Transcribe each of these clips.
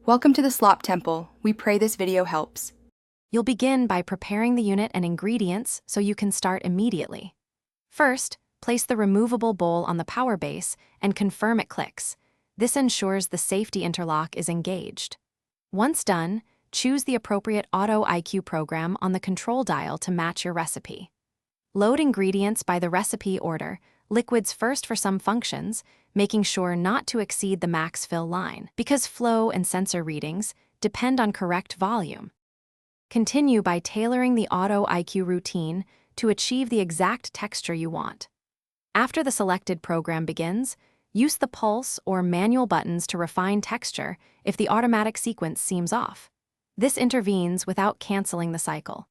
Welcome to the Slop Temple. We pray this video helps. You'll begin by preparing the unit and ingredients so you can start immediately. First, place the removable bowl on the power base and confirm it clicks. This ensures the safety interlock is engaged. Once done, choose the appropriate Auto IQ program on the control dial to match your recipe. Load ingredients by the recipe order, liquids first for some functions, making sure not to exceed the max fill line, because flow and sensor readings depend on correct volume. Continue by tailoring the Auto IQ routine to achieve the exact texture you want. After the selected program begins, use the pulse or manual buttons to refine texture if the automatic sequence seems off. This intervenes without canceling the cycle.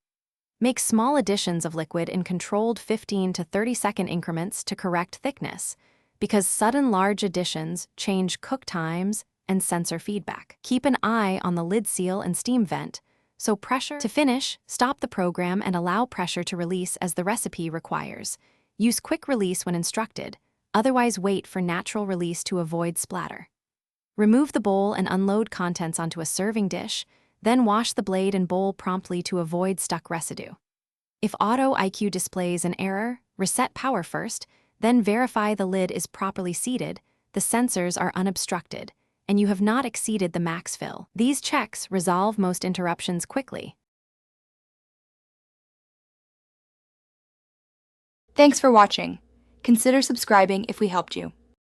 Make small additions of liquid in controlled 15 to 30-second increments to correct thickness, because sudden large additions change cook times and sensor feedback. Keep an eye on the lid seal and steam vent, so pressure to finish, stop the program and allow pressure to release as the recipe requires. Use quick release when instructed, otherwise wait for natural release to avoid splatter. Remove the bowl and unload contents onto a serving dish, then wash the blade and bowl promptly to avoid stuck residue. If Auto IQ displays an error, reset power first, then verify the lid is properly seated, the sensors are unobstructed, and you have not exceeded the max fill. These checks resolve most interruptions quickly. Thanks for watching. Consider subscribing if we helped you.